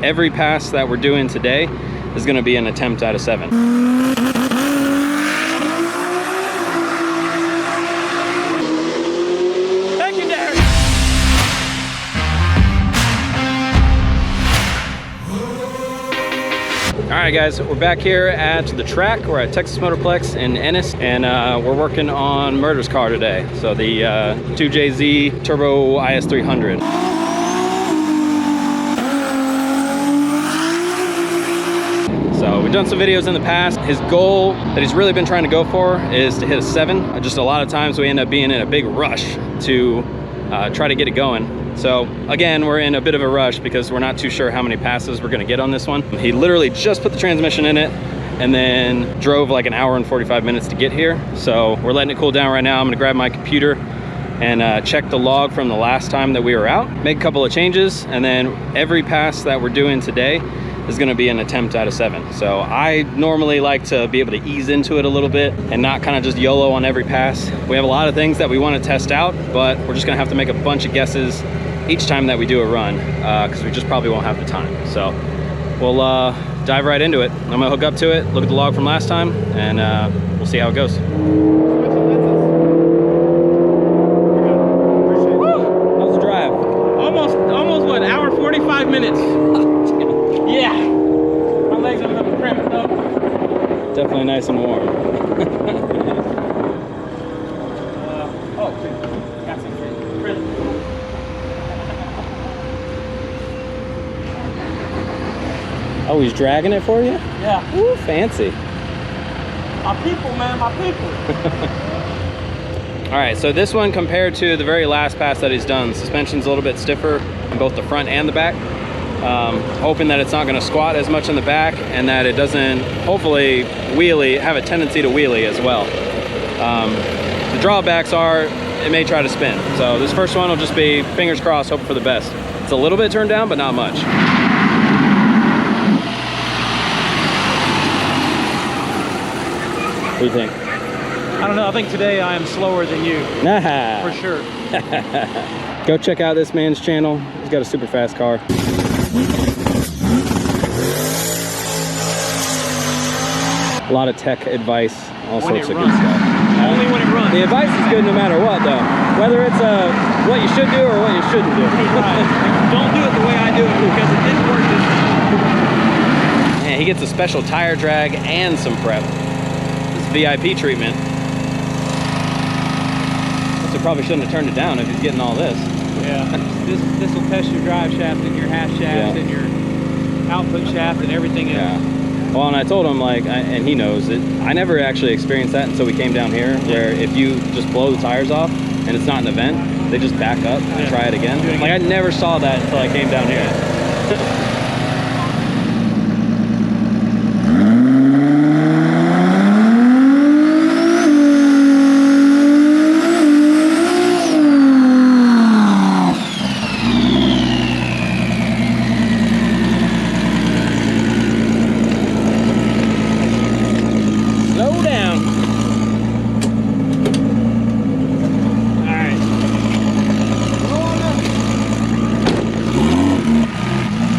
every pass that we're doing today is going to be an attempt at a 7. Thank you, Derek. All right, guys, we're back here at the track. We're at Texas Motorplex in Ennis, and we're working on Murder's car today. So the 2JZ Turbo IS300. So we've done some videos in the past. His goal that he's really been trying to go for is to hit a 7. Just a lot of times we end up being in a big rush to try to get it going. So again, we're in a bit of a rush because we're not too sure how many passes we're gonna get on this one. He literally just put the transmission in it and then drove like an hour and 45 minutes to get here. So we're letting it cool down right now. I'm gonna grab my computer and check the log from the last time that we were out, make a couple of changes, and then every pass that we're doing today is gonna be an attempt at a 7. So I normally like to be able to ease into it a little bit and not kind of just YOLO on every pass. We have a lot of things that we wanna test out, but we're just gonna have to make a bunch of guesses each time that we do a run, because we just probably won't have the time. So we'll dive right into it. I'm gonna hook up to it, look at the log from last time, and we'll see how it goes. How's the drive? Almost what, hour 45 minutes. Yeah. My legs are a little cramped up. Definitely nice and warm. Oh, got some crisp. Oh, he's dragging it for you? Yeah. Ooh, fancy. My people, man, my people. All right, so this one compared to the very last pass that he's done, suspension's a little bit stiffer in both the front and the back. Hoping that it's not gonna squat as much in the back and that it doesn't, hopefully, have a tendency to wheelie as well. The drawbacks are, it may try to spin. So this first one will just be fingers crossed, hope for the best. It's a little bit turned down, but not much. What do you think? I don't know, I think today I am slower than you. Nah. For sure. Go check out this man's channel. He's got a super fast car. A lot of tech advice, all sorts of good stuff. Only when it runs. The advice is good no matter what, though. Whether it's what you should do or what you shouldn't do. Right. Don't do it the way I do it because it didn't work this time. Man, he gets a special tire drag and some prep. This VIP treatment. Guess I probably shouldn't have turned it down if he's getting all this. Yeah. This will test your drive shaft and your half shaft and your output shaft and everything else. Yeah. Well, and I told him, like, and he knows it, I never actually experienced that until we came down here, where if you just blow the tires off and it's not an event, they just back up and try it again. Like, I never saw that until I came down here.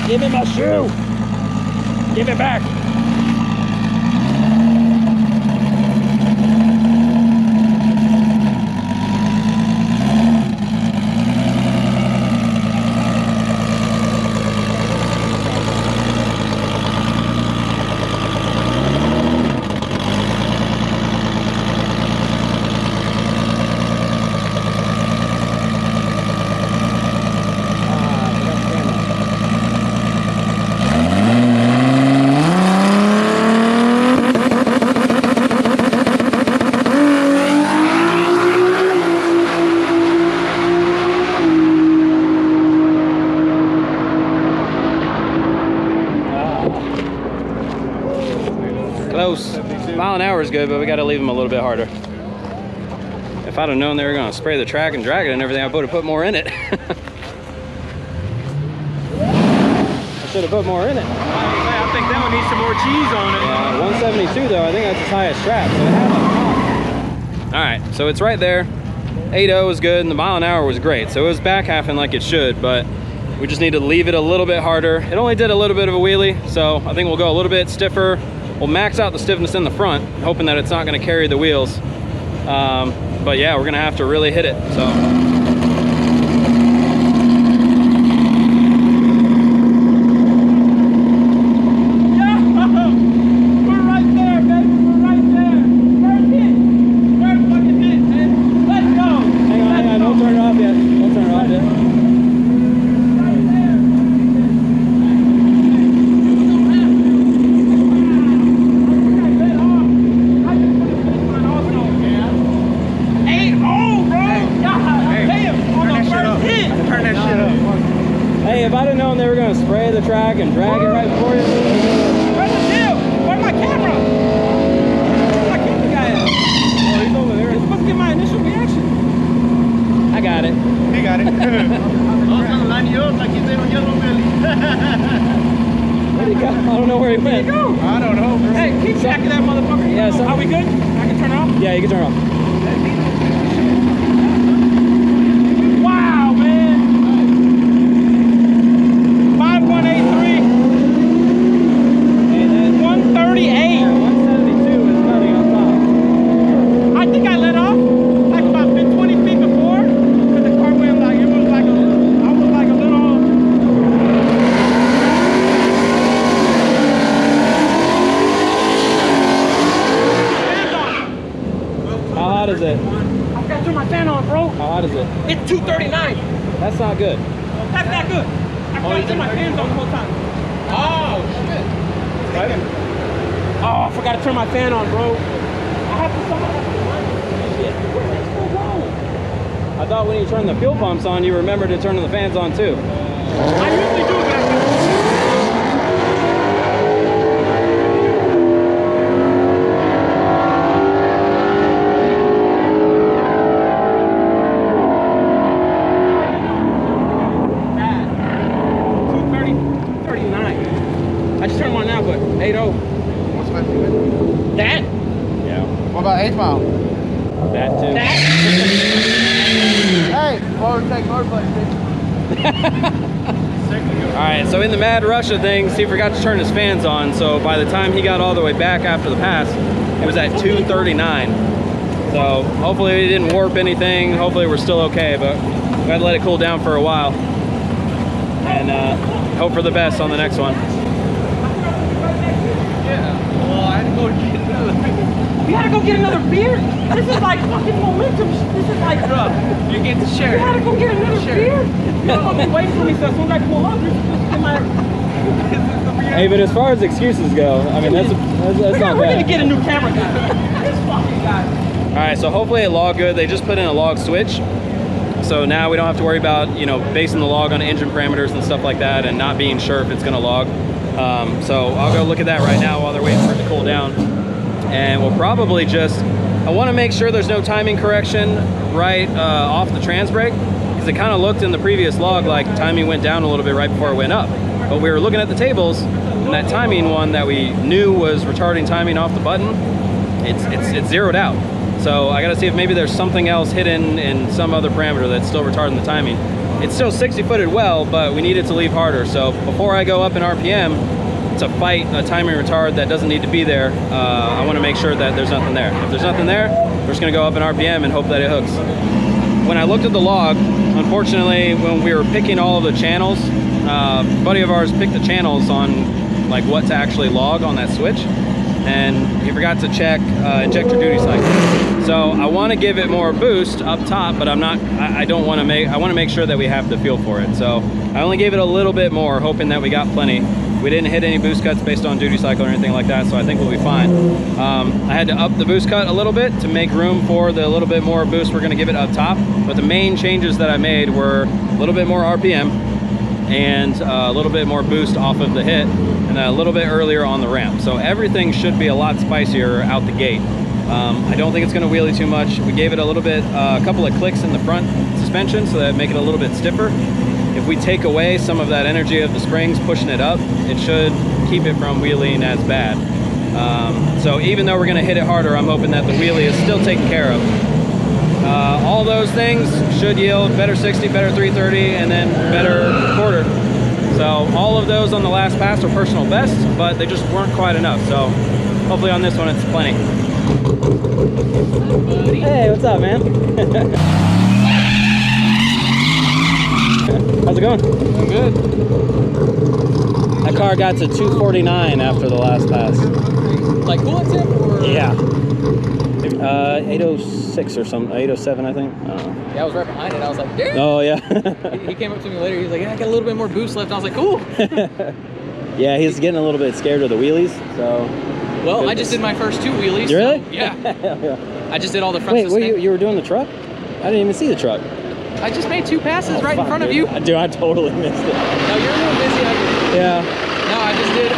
Give me my shoe! Give it back! Close. Mile an hour is good, but we got to leave them a little bit harder. If I'd have known they were going to spray the track and drag it and everything, I would have put more in it. I should have put more in it. I think that one needs some more cheese on it. Yeah, 172 though, I think that's its highest strap. So it has a all right, so it's right there. 8.0 was good and the mile an hour was great. So it was back halfing like it should, but We just need to leave it a little bit harder. It only did a little bit of a wheelie, so I think we'll go a little bit stiffer. We'll max out the stiffness in the front, hoping that it's not gonna carry the wheels. But yeah, we're gonna have to really hit it, so. Hey, if I'd have known they were going to spray the track and drag it right before you. Where's the deal? Where's my camera? Where's my camera guy at? Oh, he's over there. He's supposed to get my initial reaction. I got it. He got it. I was gonna line you up like you did on Yellow Belly. Where'd he go? I don't know where he went. Where'd he go? I don't know, bro. Hey, keep track of that motherfucker. Yeah, so are we good? I can turn it off? Yeah, you can turn it off. Wow, man. 5183. 138. 172 is nothing on top. I think I let off like about 20 feet before, because the car went like, it was like a little, I was like a little. How hot is it? I gotta turn my fan on, bro. How hot is it? It's 239. That's not good. That's not good. I forgot to turn my fans on the whole time. Oh, shit. Right? Oh, I forgot to turn my fan on, bro. I have to shit. Where's that still going? I thought when you turned the fuel pumps on, you remembered to turn the fans on too. I usually do that. I just turned one now, but 80. What's my favorite? That? Yeah. What about 8 Mile? That too. That? Hey, forward take hard button, All right, so in the mad rush of things, he forgot to turn his fans on. So by the time he got all the way back after the pass, it was at 239. So hopefully it didn't warp anything. Hopefully we're still okay, but we had to let it cool down for a while. And hope for the best on the next one. Yeah. Well, I had to go get another. You gotta go get another beer? This is like fucking momentum. This is like, You get the share. you gotta go get another beer? You're gonna be waiting for me, so as soon as I pull up, you're supposed to get my... Hey, but as far as excuses go, I mean, that's not We're gonna bad. get a new camera guy. This fucking guy. All right, so hopefully it logged good. They just put in a log switch. So now we don't have to worry about, you know, basing the log on engine parameters and stuff like that and not being sure if it's gonna log. So I'll go look at that right now while they're waiting for it to cool down. And we'll probably just, I wanna make sure there's no timing correction right off the trans brake, because it kind of looked in the previous log like timing went down a little bit right before it went up. But we were looking at the tables, and that timing one that we knew was retarding timing off the button, it's zeroed out. So I gotta see if maybe there's something else hidden in some other parameter that's still retarding the timing. It's still 60-footed well, but we need it to leave harder. So before I go up in RPM to fight a timing retard that doesn't need to be there, I wanna make sure that there's nothing there. If there's nothing there, we're just gonna go up in RPM and hope that it hooks. When I looked at the log, unfortunately, when we were picking all of the channels, a buddy of ours picked the channels on like what to actually log on that switch, and he forgot to check injector duty cycle. So I want to give it more boost up top, but I want to make sure that we have the feel for it. So I only gave it a little bit more, hoping that we got plenty. We didn't hit any boost cuts based on duty cycle or anything like that, so I think we'll be fine. I had to up the boost cut a little bit to make room for the little bit more boost we're gonna give it up top, but the main changes that I made were a little bit more RPM and a little bit more boost off of the hit, and a little bit earlier on the ramp. So everything should be a lot spicier out the gate. I don't think it's gonna wheelie too much. We gave it a little bit, a couple of clicks in the front suspension so that make it a little bit stiffer. If we take away some of that energy of the springs pushing it up, it should keep it from wheeling as bad. So even though we're gonna hit it harder, I'm hoping that the wheelie is still taken care of. All those things should yield better 60, better 330, and then better quarter. So all of those on the last pass were personal best, but they just weren't quite enough. So hopefully on this one it's plenty. Hey, what's up, man? How's it going? Good. That car got to 249 after the last pass. Like coolant tip or? Yeah. 806 or something, 807 I think. I don't know. Yeah, I was right behind it. I was like, damn. Oh yeah. He came up to me later. He was like, yeah, I got a little bit more boost left. I was like, cool. Yeah, he's getting a little bit scared of the wheelies, so. Well, I just did my first 2 wheelies. You really? So, yeah. Yeah. I just did all the front Wait, suspension. you were doing the truck? I didn't even see the truck. I just made 2 passes right in front of you. Dude, I totally missed it. No, you're a little busy. Yeah. No, I just did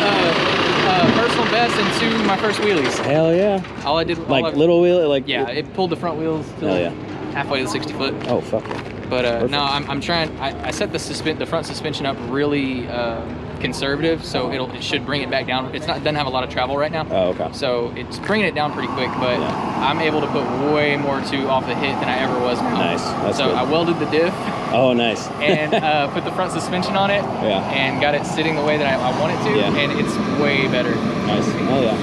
personal best and 2 my first wheelies. Hell yeah. All I did, Like little wheel, like. yeah, it pulled the front wheels to Hell yeah. halfway to the 60 foot. Oh fuck yeah. But no, I'm trying. I set the front suspension up really conservative, so it should bring it back down. Doesn't have a lot of travel right now. Oh okay. So it's bringing it down pretty quick, but I'm able to put way more off the hit than I ever was now. Nice. That's so good. I welded the diff. Oh nice. And put the front suspension on it. Yeah. And got it sitting the way that I want it to, Yeah. and it's way better. Nice. Oh yeah.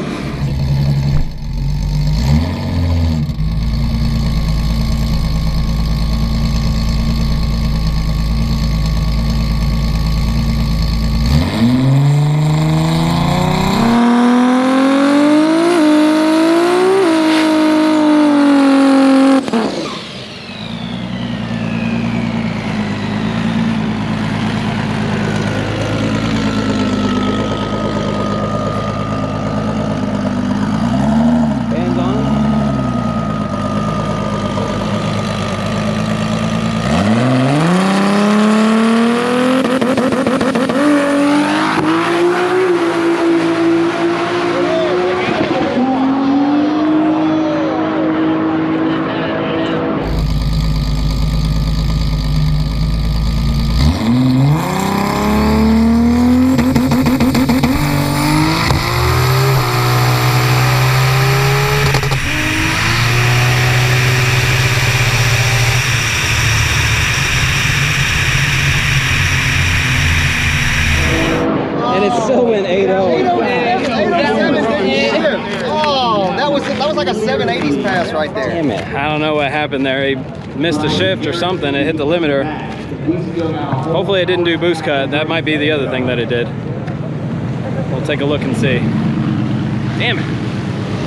And it still went 8-0. Oh, that was like a 780s pass right there. Damn it. I don't know what happened there. He missed a shift or something. It hit the limiter. Hopefully it didn't do boost cut. That might be the other thing that it did. We'll take a look and see. Damn it.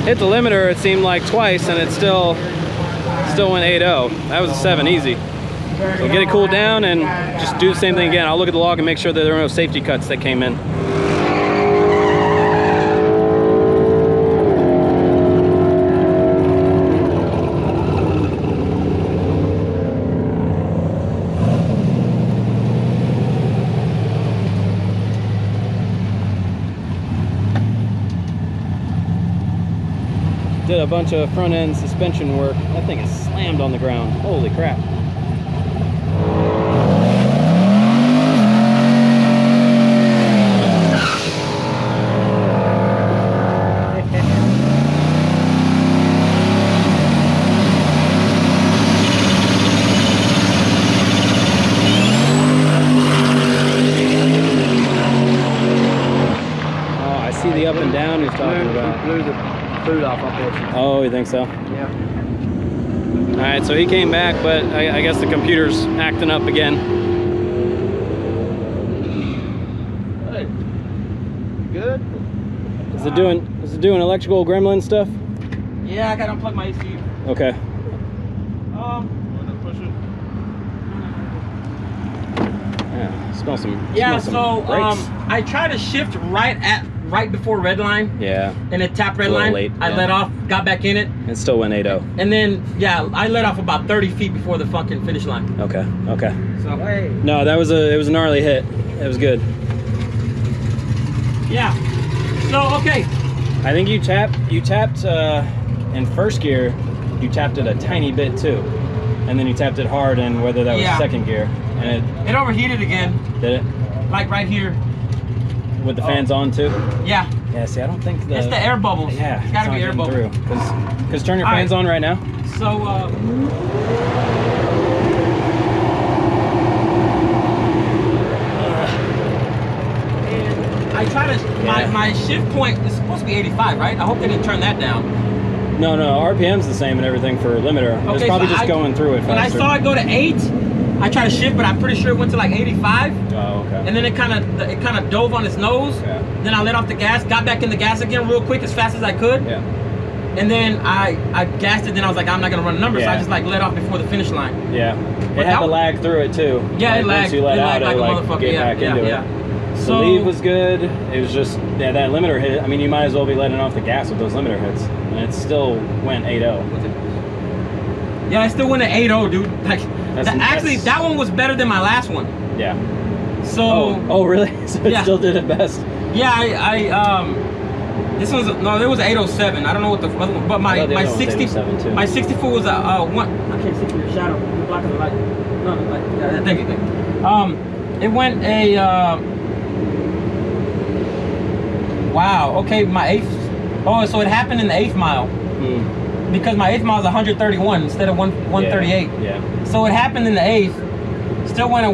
Hit the limiter, it seemed like twice, and it still went 8-0. That was a 7 easy. So get it cooled down and just do the same thing again. I'll look at the log and make sure that there are no safety cuts that came in. Did a bunch of front end suspension work. That thing is slammed on the ground. Holy crap. Oh, I see the up and down he's talking about. Blew the food off, unfortunately. Oh, you think so? Yeah. All right, so he came back, but I guess the computer's acting up again. Hey. Good? Is it doing electrical gremlin stuff? Yeah, I gotta unplug my ECU. Okay. Yeah, smell some. Yeah, smell some brakes. I tried to shift right before red line, Yeah, and it tapped red A little line. late, I yeah. let off, got back in it, it still went 8-0. and then yeah, I let off about 30 feet before the fucking finish line. Okay, okay. So No, it was a gnarly hit. It was good. yeah. So okay. I think you tapped in first gear. You tapped it a tiny bit too, and then you tapped it hard in whether that was Yeah. second gear, and It overheated again, it did it. like right here. with the fans on too? Yeah. Yeah, see, I don't think It's the air bubbles. Yeah, It's gotta be air bubbles. Because turn your fans on right now. So, and I try to, my shift point is supposed to be 85, right? I hope they didn't turn that down. No, RPM's the same and everything for limiter. Okay, it's probably so just going through it faster. When I saw it go to 8, I tried to shift, but I'm pretty sure it went to like 85. Oh, okay. And then it kind of dove on its nose. Yeah. Then I let off the gas, got back in the gas again real quick, as fast as I could. Yeah. And then I gassed it. Then I was like, I'm not gonna run the numbers. So I Yeah. just like let off before the finish line. Yeah. It had to lag through it too. Yeah, like, it lagged. Once you let out, like it a like motherfucker. get Yeah, back into it. So The lead was good. It was just that limiter hit. I mean, you might as well be letting off the gas with those limiter hits, and it still went 8.0. Yeah, I still went at 8.0, dude. Like, actually, that one was better than my last one. Yeah. So. Oh, really? So it Yeah. still did it best. Yeah, this one's no. There was 807. I don't know what the other one, but my 60 my 64 was a one. I can't see through your shadow. You're blocking the light. No, the light. Yeah, thank you. It went a. Wow. Okay, my 8th. Oh, so it happened in the 8th mile. Because my 8th mile is 131 instead of 138. Yeah. So it happened in the 8th. Still went at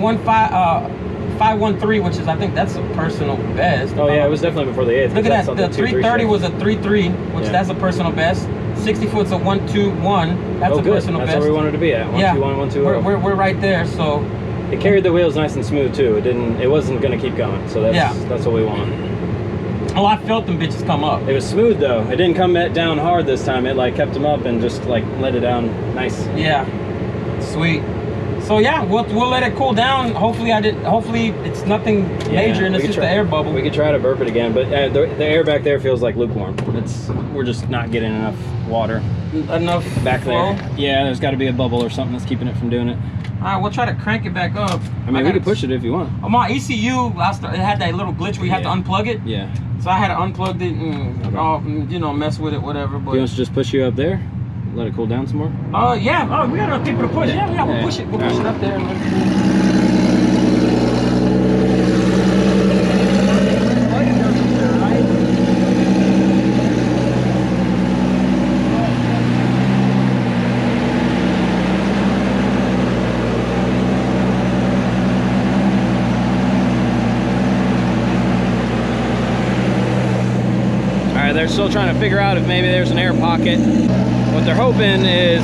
513, which is, I think that's a personal best. Oh yeah, it was definitely before the 8th. Look at that. The 330 was a 3.3, which that's a personal best. 60 foot's a 121. That's a personal best. That's where we wanted to be at. 121, 120. We're right there. So it carried the wheels nice and smooth too. It wasn't going to keep going. So that's what we want. Oh, I felt them bitches come up. It was smooth though. It didn't come down hard this time. It like kept them up and just like let it down nice. Yeah. Sweet. So yeah, we'll let it cool down. Hopefully it's nothing major and it's just the air bubble. We could try to burp it again, but the air back there feels like lukewarm. We're just not getting enough water. Enough back flow? there. Yeah, there's got to be a bubble or something that's keeping it from doing it. All right, we'll try to crank it back up. I mean, we could push it if you want. On my ECU, it had that little glitch where you have to unplug it. Yeah. So I had to unplug it and mess with it, whatever. But do you want us to just push you up there? Let it cool down some more? Yeah. Oh, we got enough people to push. Yeah, we'll push it. We'll push it up there. They're still trying to figure out if maybe there's an air pocket. What they're hoping is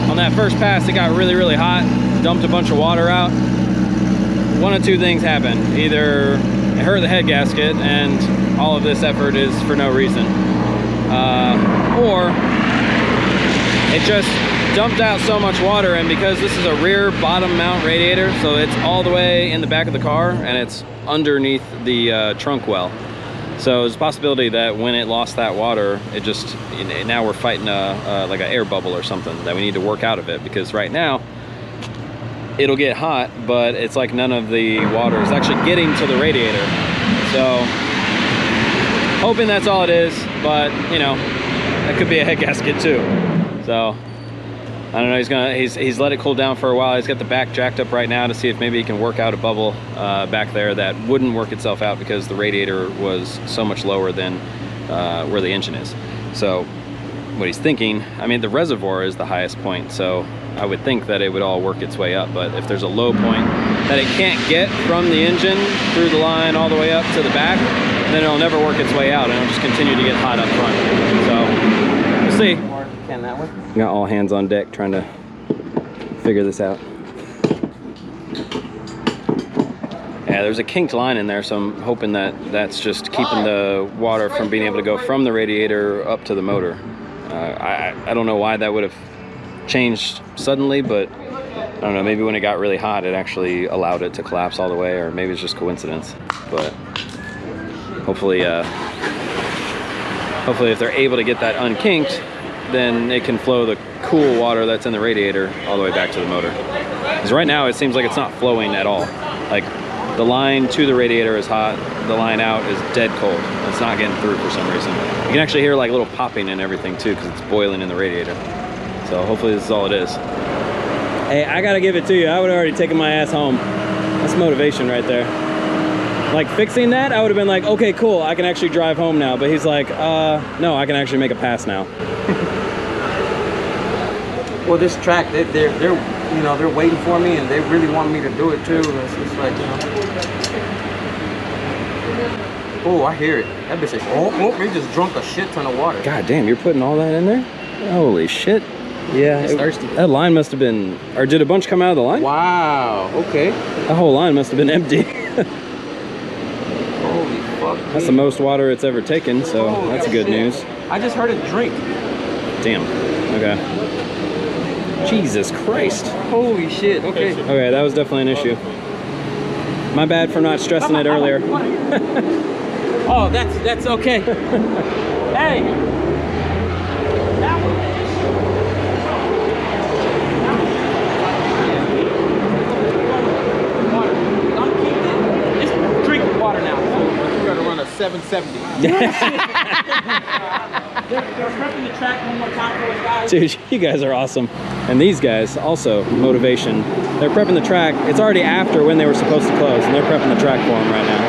on that first pass it got really, really hot, dumped a bunch of water out. One of two things happened. Either it hurt the head gasket and all of this effort is for no reason, or it just dumped out so much water, and because this is a rear bottom mount radiator, so it's all the way in the back of the car and it's underneath the trunk well. So there's a possibility that when it lost that water, it just, now we're fighting like an air bubble or something that we need to work out of it, because right now it'll get hot, but it's like none of the water is actually getting to the radiator. So hoping that's all it is, but you know, that could be a head gasket too. So I don't know, he's let it cool down for a while. He's got the back jacked up right now to see if maybe he can work out a bubble back there that wouldn't work itself out because the radiator was so much lower than where the engine is. So what he's thinking, I mean, the reservoir is the highest point, so I would think that it would all work its way up, but if there's a low point that it can't get from the engine through the line all the way up to the back, then it'll never work its way out and it'll just continue to get hot up front. So we'll see. Can that one? Got all hands on deck trying to figure this out. Yeah, there's a kinked line in there, so I'm hoping that that's just keeping the water from being able to go from the radiator up to the motor. I don't know why that would have changed suddenly, but I don't know, maybe when it got really hot it actually allowed it to collapse all the way, or maybe it's just coincidence. But hopefully if they're able to get that unkinked, then it can flow the cool water that's in the radiator all the way back to the motor. Because right now it seems like it's not flowing at all. Like the line to the radiator is hot, the line out is dead cold. It's not getting through for some reason. You can actually hear like little popping and everything too, because it's boiling in the radiator. So hopefully this is all it is. Hey, I gotta give it to you. I would have already taken my ass home. That's motivation right there. Like fixing that, I would have been like, okay, cool, I can actually drive home now. But he's like, no, I can actually make a pass now. Well, this track, they're you know, they're waiting for me, and they really want me to do it too. It's like, you know. Oh, I hear it. That bitch is, oh, they just drunk a shit ton of water. God damn, you're putting all that in there? Holy shit. Yeah, It's thirsty. That line must have been, or did a bunch come out of the line? Wow, okay. That whole line must have been empty. Holy fuck. That's the most water it's ever taken, so Holy that's good shit. news. I just heard it drink. Damn. Okay. Jesus Christ. Holy shit, okay. Okay, that was definitely an issue. My bad for not stressing it earlier. Oh, that's okay. Hey. That was it's drinking water now. We're gonna run a 770. They're prepping the track one more time for us, guys. Dude, you guys are awesome. And these guys, also, motivation. They're prepping the track. It's already after when they were supposed to close, and they're prepping the track for them right now.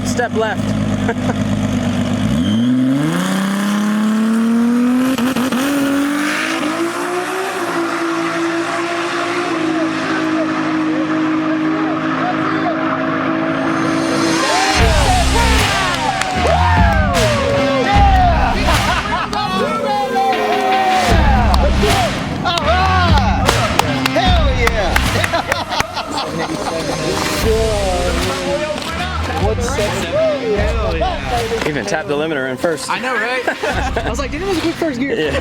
Step left. Even tapped the limiter in first. I know, right? I was like, dude, it was a quick first gear. Yeah.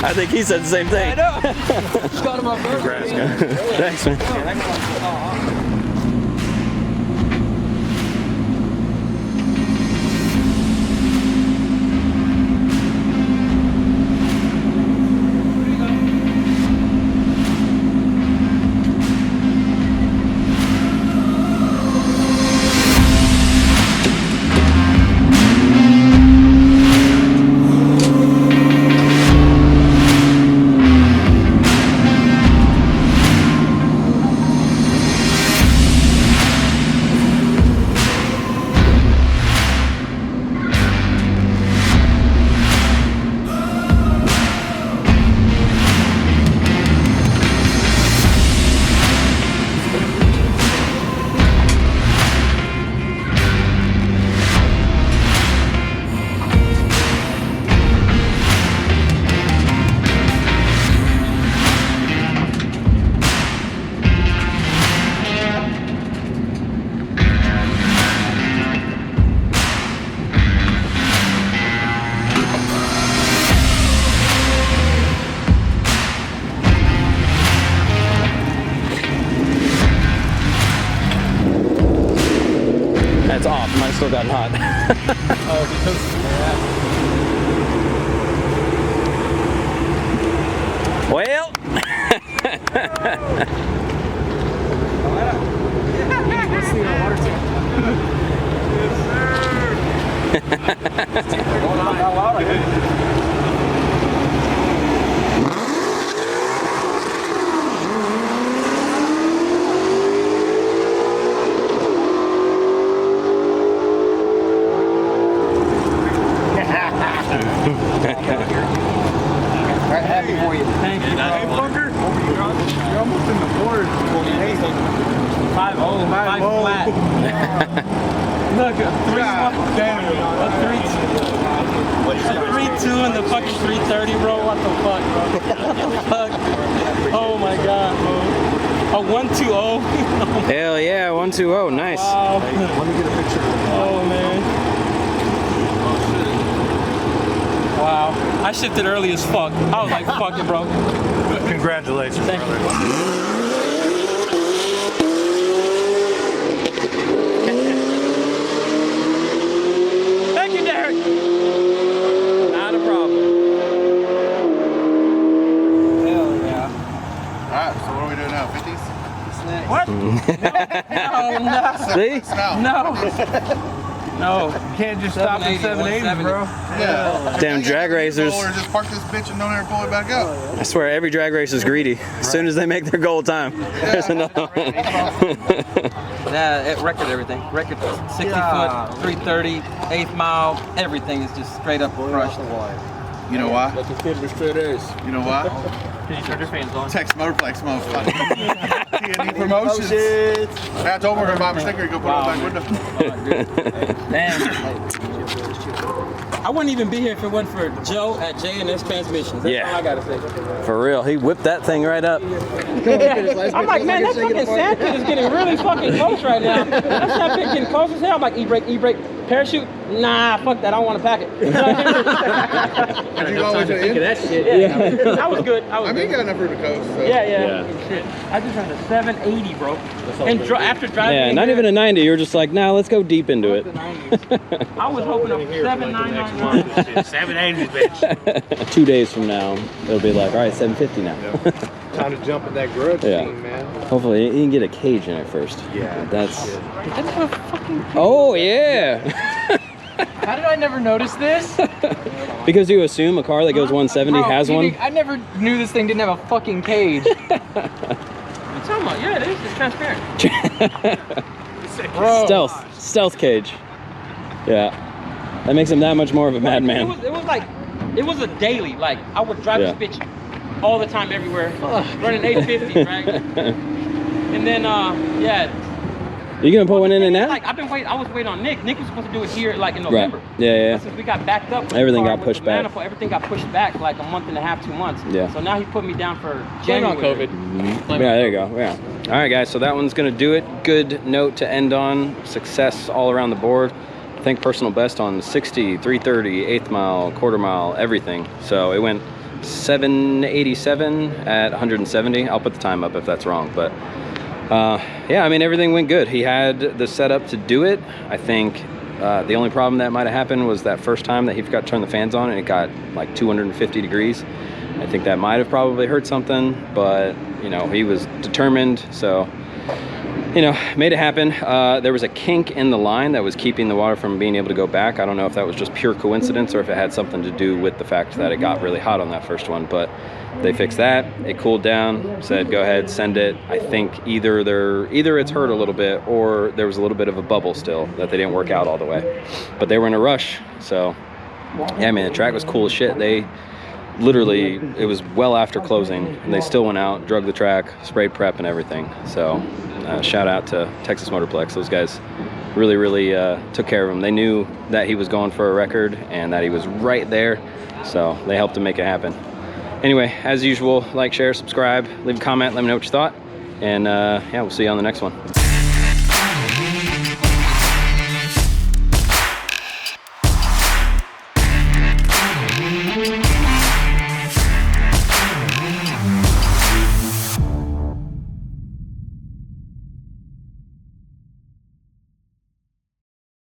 I think he said the same thing. I know. Just got him off first. Congrats, man. Thanks, man. still got hot. Oh, because Well. right, happy for you. Thank you, bro. Hey, fucker. You're almost in the board. 5-0, 5 flat. Look, a 3-2 and the fucking 330, bro. What the fuck, bro? What the fuck? Oh my god, bro. A 1-2-0. Hell yeah, 1-2-0, nice. Wow. Let me get a picture. Oh man. Wow. I shifted early as fuck. I was like, fuck it, bro. Congratulations, Thank brother. you. Thank you, Derek. Not a problem. Hell yeah. Alright, so what are we doing now? 50s? What? No, See? No. no. You can't just stop at 780, bro. Yeah. Damn drag racers. Or just park this bitch and don't ever pull it back up. I swear every drag race is greedy. As soon as they make their goal time, there's another one. Yeah, it record everything. Record 60 foot, 330, 8th mile, everything is just straight up crushed. You know why? Like a kid with straight A's. You know why? Can you turn your fans on? Text Motorplex, motherfucker. TNE Promotions. I told him we're gonna buy him a sticker and go put it on the back window. Damn. I wouldn't even be here if it wasn't for Joe at J&S Transmissions. That's Yeah. all I gotta say. For real, he whipped that thing right up. I'm like, man, that fucking sandpit is getting really fucking close right now. That sandpit getting close as hell. I'm like, e-brake, parachute. Nah, fuck that. I don't want to pack it. Did you go all the way to the end? That shit. Yeah. I was good. I mean, you got enough room to coast. So. Yeah. Shit. I just had a 780, bro. And after driving, Yeah, in not here, even a 90. You were just like, nah, let's go deep into it. I was hoping a 799. 780, bitch. 2 days from now, it'll be like, all right, 750 now. Time to jump in that grudge Yeah. team, man. Hopefully, you can get a cage in it first. Yeah. That's. That's a fucking. Oh yeah. How did I never notice this? Because you assume a car that goes 170 Bro, has you one. think- I never knew this thing didn't have a fucking cage. What you talking about? Yeah, it is. It's transparent. Bro. Stealth cage. Yeah. That makes him that much more of a madman. It was like, it was a daily. Like, I would drive this bitch all the time everywhere, running 850, right? And then, yeah. You gonna put one in now? Like, I was waiting on Nick. Nick was supposed to do it here, like, in November. Right. Yeah. But since we got backed up, with Everything the car, got with pushed the back. manifold, everything got pushed back like a month and a half, 2 months. Yeah. So now he put me down for Blame January. on COVID. Yeah, there you go. Yeah. All right, guys. So that one's gonna do it. Good note to end on. Success all around the board. I think personal best on 60, 330, 8th mile, quarter mile, everything. So it went 787 at 170. I'll put the time up if that's wrong, but yeah, I mean, everything went good. He had the setup to do it. I think the only problem that might have happened was that first time that he forgot to turn the fans on and it got like 250 degrees. I think that might have probably hurt something, but you know, he was determined, so you know, made it happen. There was a kink in the line that was keeping the water from being able to go back. I don't know if that was just pure coincidence or if it had something to do with the fact that it got really hot on that first one, but they fixed that. It cooled down, said go ahead, send it. I think either it's hurt a little bit or there was a little bit of a bubble still that they didn't work out all the way, but they were in a rush. So yeah, man, the track was cool as shit. They literally, it was well after closing and they still went out, drug the track, sprayed prep and everything. So shout out to Texas Motorplex. Those guys really took care of him. They knew that he was going for a record and that he was right there, so they helped him make it happen. Anyway, as usual, like, share, subscribe, leave a comment, let me know what you thought, and yeah, we'll see you on the next one.